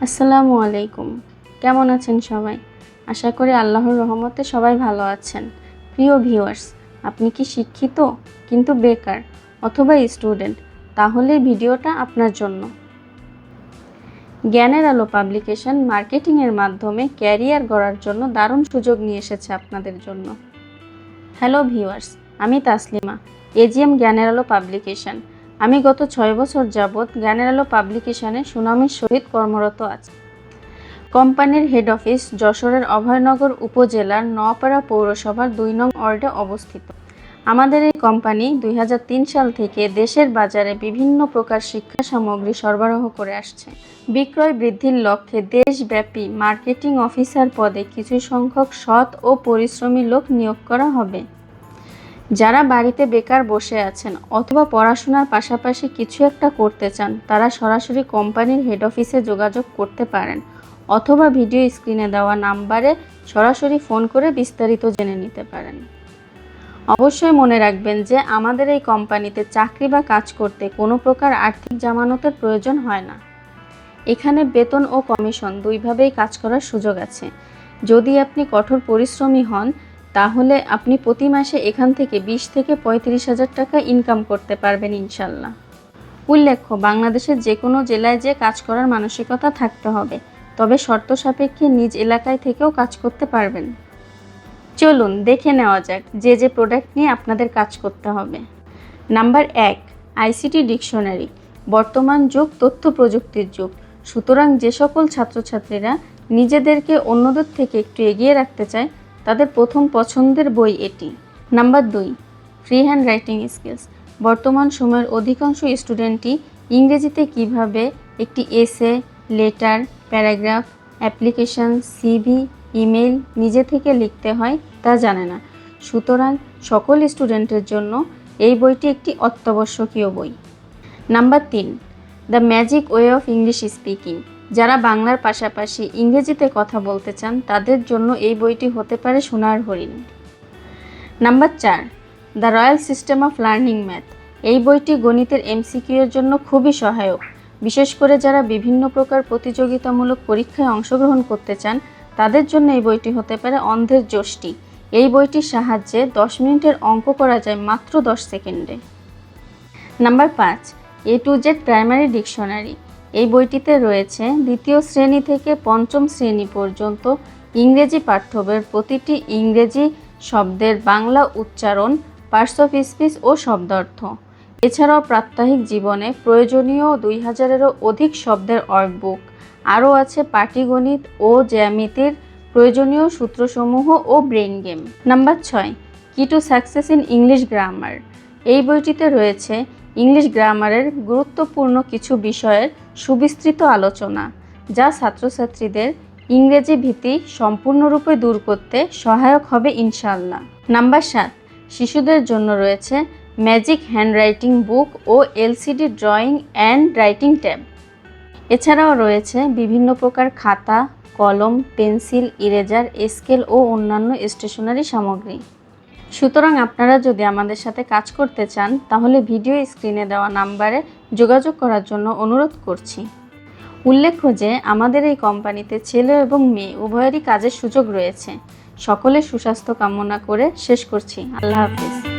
আসসালামু আলাইকুম। কেমন আছেন সবাই? আশা করি আল্লাহর রহমতে সবাই ভালো আছেন। প্রিয় ভিউয়ার্স, আপনি কি শিক্ষিত কিন্তু বেকার অথবা স্টুডেন্ট? তাহলে ভিডিওটা আপনার জন্য। জ্ঞানের আলো পাবলিকেশন মার্কেটিংয়ের মাধ্যমে ক্যারিয়ার গড়ার জন্য দারুণ সুযোগ নিয়ে এসেছে আপনাদের জন্য। হ্যালো ভিউয়ার্স, আমি তাসলিমা, এজিএম জ্ঞানের আলো পাবলিকেশন। আমি গত 6 বছর যাবৎ জ্ঞানের আলো পাবলিকেশনে সুনামের সহিত কর্মরত আছি। কোম্পানির হেড অফিস যশোরের অভয়নগর উপজেলার নোয়াপাড়া পৌরসভার 2 নং ওয়ার্ডে অবস্থিত। আমাদের এই কোম্পানি 2003 সাল থেকে দেশের বাজারে বিভিন্ন প্রকার শিক্ষা সামগ্রী সরবরাহ করে আসছে। বিক্রয় বৃদ্ধির লক্ষ্যে দেশব্যাপী মার্কেটিং অফিসার পদে কিছু সংখ্যক সৎ ও পরিশ্রমী লোক নিয়োগ করা হবে। যারা বাড়িতে বেকার বসে আছেন অথবা পড়াশোনার পাশাপাশি কিছু একটা করতে চান, তারা সরাসরি কোম্পানির হেড অফিসে যোগাযোগ করতে পারেন অথবা ভিডিও স্ক্রিনে দেওয়া নাম্বারে সরাসরি ফোন করে বিস্তারিত জেনে নিতে পারেন। অবশ্যই মনে রাখবেন যে আমাদের এই কোম্পানিতে চাকরি বা কাজ করতে কোনো প্রকার আর্থিক জামানতের প্রয়োজন হয় না। এখানে বেতন ও কমিশন দুইভাবেই কাজ করার সুযোগ আছে। যদি আপনি কঠোর পরিশ্রমী হন, তাহলে আপনি প্রতি মাসে এখান থেকে 20 থেকে 35,000 টাকা ইনকাম করতে পারবেন ইনশাল্লাহ। উল্লেখ্য, বাংলাদেশের যে কোনো জেলায় যে কাজ করার মানসিকতা থাকতে হবে, তবে শর্ত সাপেক্ষে নিজ এলাকায় থেকেও কাজ করতে পারবেন। চলুন দেখে নেওয়া যাক যে প্রোডাক্ট নিয়ে আপনাদের কাজ করতে হবে। Number 1, ICT dictionary. বর্তমান যুগ তথ্য প্রযুক্তির যুগ, সুতরাং যে সকল ছাত্রছাত্রীরা নিজেদেরকে অন্যদের থেকে একটু এগিয়ে রাখতে চায়, তাদের প্রথম পছন্দের বই এটি। Number 2, free hand writing skills. বর্তমান সময়ের অধিকাংশ স্টুডেন্টই ইংরেজিতে কিভাবে একটি এসে, letter, paragraph, application, CV, email নিজে থেকে লিখতে হয় তা জানে না। সুতরাং সকল স্টুডেন্টের জন্য এই বইটি একটি অত্যাবশ্যকীয় বই। Number 3, the magic way of English speaking. যারা বাংলার পাশাপাশি ইংরেজিতে কথা বলতে চান, তাদের জন্য এই বইটি হতে পারে সোনার হরিণ। Number 4, the royal system of learning math. এই বইটি গণিতের এমসিকিউ এর জন্য খুবই সহায়ক। বিশেষ করে যারা বিভিন্ন প্রকার প্রতিযোগিতামূলক পরীক্ষায় অংশগ্রহণ করতে চান, তাদের জন্য এই বইটি হতে পারে অন্ধের যষ্টি। এই বইটির সাহায্যে 10 মিনিটের অঙ্ক করা যায় মাত্র 10 সেকেন্ডে। Number 5, A to Z primary dictionary. এই বইটিতে রয়েছে 2য় শ্রেণী থেকে 5ম শ্রেণী পর্যন্ত ইংরেজি পাঠ্য বইয়ের প্রতিটি ইংরেজি শব্দের বাংলা উচ্চারণ, পার্টস অফ স্পিচ ও শব্দার্থ। এছাড়াও প্রাত্যহিক জীবনে প্রয়োজনীয় 2000-এরও অধিক শব্দের ওয়ার্কবুক। আরও আছে পাটিগণিত ও জ্যামিতির প্রয়োজনীয় সূত্রসমূহ ও ব্রেইন গেম। নাম্বার 6, কি to success in English grammar. এই বইটিতে রয়েছে ইংলিশ গ্রামারের গুরুত্বপূর্ণ কিছু বিষয়ের সুবিস্তৃত আলোচনা, যা ছাত্রছাত্রীদের ইংরেজি ভীতি সম্পূর্ণরূপে দূর করতে সহায়ক হবে ইনশাআল্লাহ। নাম্বার 7, শিশুদের জন্য রয়েছে ম্যাজিক হ্যান্ডরাইটিং বুক ও LCD drawing and writing tab. এছাড়াও রয়েছে বিভিন্ন প্রকার খাতা, কলম, পেন্সিল, ইরেজার, স্কেল ও অন্যান্য স্টেশনারি সামগ্রী। সুতরাং আপনারা যদি আমাদের সাথে কাজ করতে চান, তাহলে ভিডিও স্ক্রিনে দেওয়া নাম্বারে যোগাযোগ করার জন্য অনুরোধ করছি। উল্লেখ্য যে আমাদের এই কোম্পানিতে ছেলে এবং মেয়ে উভয়েরই কাজের সুযোগ রয়েছে। সকলের সুস্বাস্থ্য কামনা করে শেষ করছি। আল্লাহ হাফিজ।